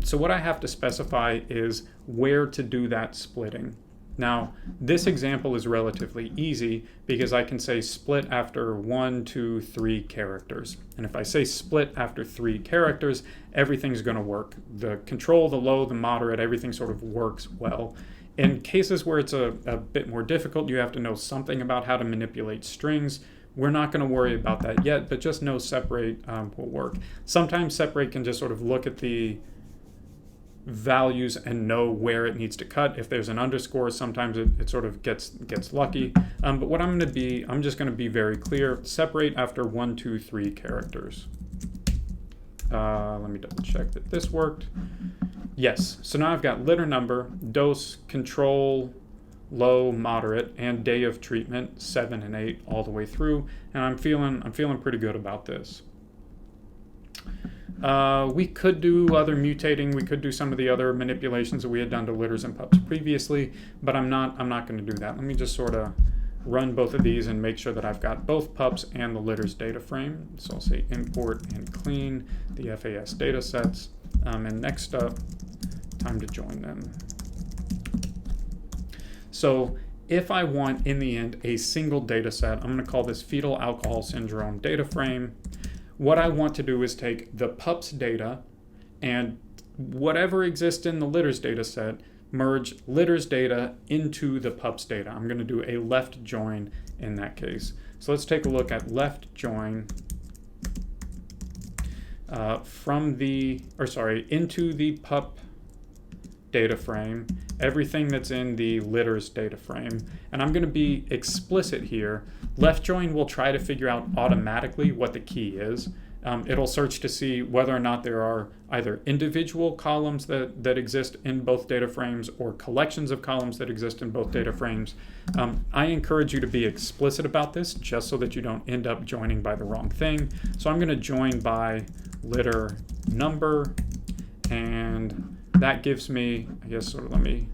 So what I have to specify is where to do that splitting. Now, this example is relatively easy because I can say split after 1, 2, 3 characters. And if I say split after 3 characters, everything's going to work. The control, the low, the moderate, everything sort of works well. In cases where it's a bit more difficult, you have to know something about how to manipulate strings. We're not going to worry about that yet, but just know separate will work. Sometimes separate can just sort of look at the values and know where it needs to cut. If there's an underscore, sometimes it sort of gets lucky. But what I'm just going to be very clear. Separate after 1, 2, 3 characters. Let me double check that this worked. Yes, so now I've got litter number, dose, control, low, moderate, and day of treatment, 7 and 8 all the way through, and I'm feeling pretty good about this. We could do other mutating, we could do some of the other manipulations that we had done to litters and pups previously, but I'm not going to do that. Let me just sort of run both of these and make sure that I've got both pups and the litters data frame. So I'll say import and clean the FAS data sets. And next up, time to join them. So if I want, in the end, a single data set, I'm going to call this fetal alcohol syndrome data frame. What I want to do is take the pups data and whatever exists in the litters data set, merge litters data into the pups data. I'm going to do a left join in that case. So let's take a look at left join into the pup data frame, everything that's in the litters data frame. And I'm going to be explicit here. Left join will try to figure out automatically what the key is. It'll search to see whether or not there are either individual columns that exist in both data frames or collections of columns that exist in both data frames. I encourage you to be explicit about this just so that you don't end up joining by the wrong thing. So I'm going to join by litter number, and that gives me, I guess, sort of, let me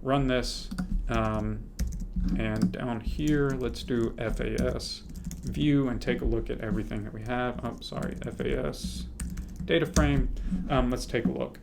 run this, and down here, let's do FAS view and take a look at everything that we have. Oh, sorry, FAS data frame. Let's take a look.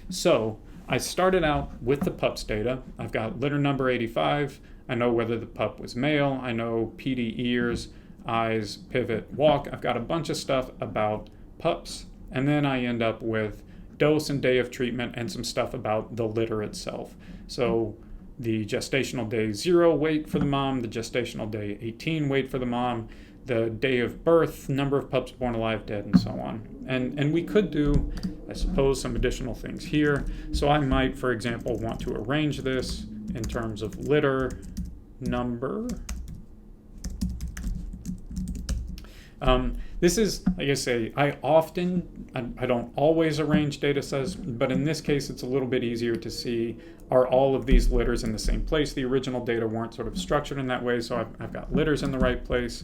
So I started out with the pups data. I've got litter number 85. I know whether the pup was male. I know PD ears, eyes, pivot, walk. I've got a bunch of stuff about pups. And then I end up with dose and day of treatment and some stuff about the litter itself. So the gestational day 0 weight for the mom, the gestational day 18 weight for the mom, the day of birth, number of pups born alive, dead, and so on. And we could do, I suppose, some additional things here. So I might, for example, want to arrange this in terms of litter number. This is, like I say, I don't always arrange data sets, but in this case, it's a little bit easier to see, are all of these litters in the same place? The original data weren't sort of structured in that way, so I've got litters in the right place.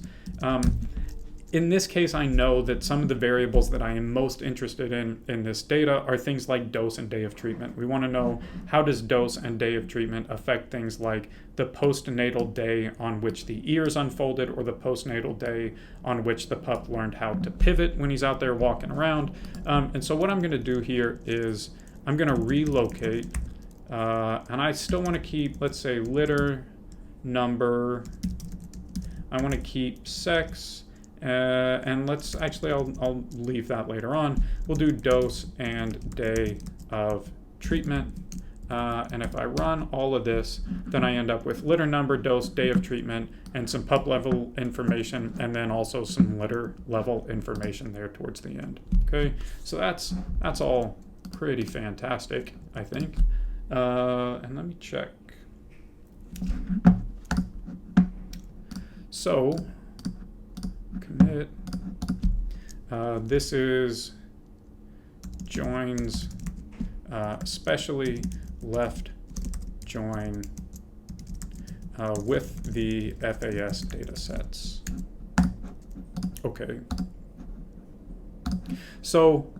in this case, I know that some of the variables that I am most interested in this data are things like dose and day of treatment. We want to know, how does dose and day of treatment affect things like the postnatal day on which the ears unfolded, or the postnatal day on which the pup learned how to pivot when he's out there walking around. And so what I'm going to do here is I'm going to relocate, and I still want to keep, let's say, litter number. I want to keep sex, and let's actually, I'll leave that later on. We'll do dose and day of treatment. And if I run all of this, then I end up with litter number, dose, day of treatment, and some pup level information, and then also some litter level information there towards the end. Okay, so that's all pretty fantastic, I think. And let me check. So, commit, this is joins, especially left join with the FAS data sets. Okay. So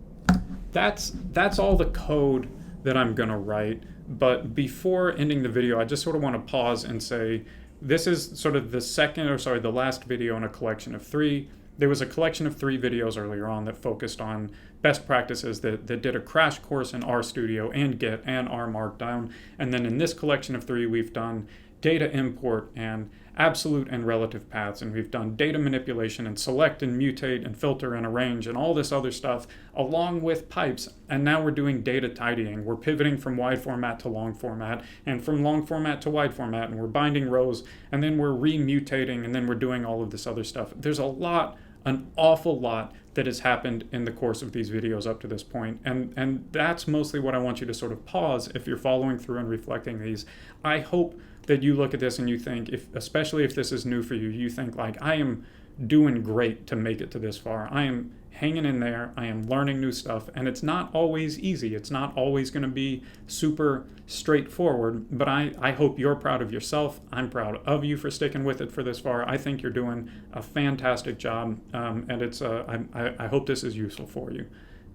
that's all the code that I'm going to write. But before ending the video, I just sort of want to pause and say, this is sort of the last video in a collection of 3. There was a collection of 3 videos earlier on that focused on best practices that did a crash course in RStudio and Git and R Markdown. And then in this collection of 3, we've done data import and absolute and relative paths, and we've done data manipulation and select and mutate and filter and arrange and all this other stuff along with pipes. And now we're doing data tidying. We're pivoting from wide format to long format, and from long format to wide format, and we're binding rows, and then we're remutating, and then we're doing all of this other stuff. There's an awful lot that has happened in the course of these videos up to this point, and that's mostly what I want you to sort of pause if you're following through and reflecting these. I hope that you look at this and you think, especially if this is new for you, you think like, I am doing great to make it to this far. I am hanging in there. I am learning new stuff, and it's not always easy. It's not always going to be super straightforward, but I hope you're proud of yourself. I'm proud of you for sticking with it for this far. I think you're doing a fantastic job, and it's I hope this is useful for you.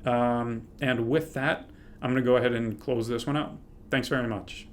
And with that, I'm going to go ahead and close this one out. Thanks very much.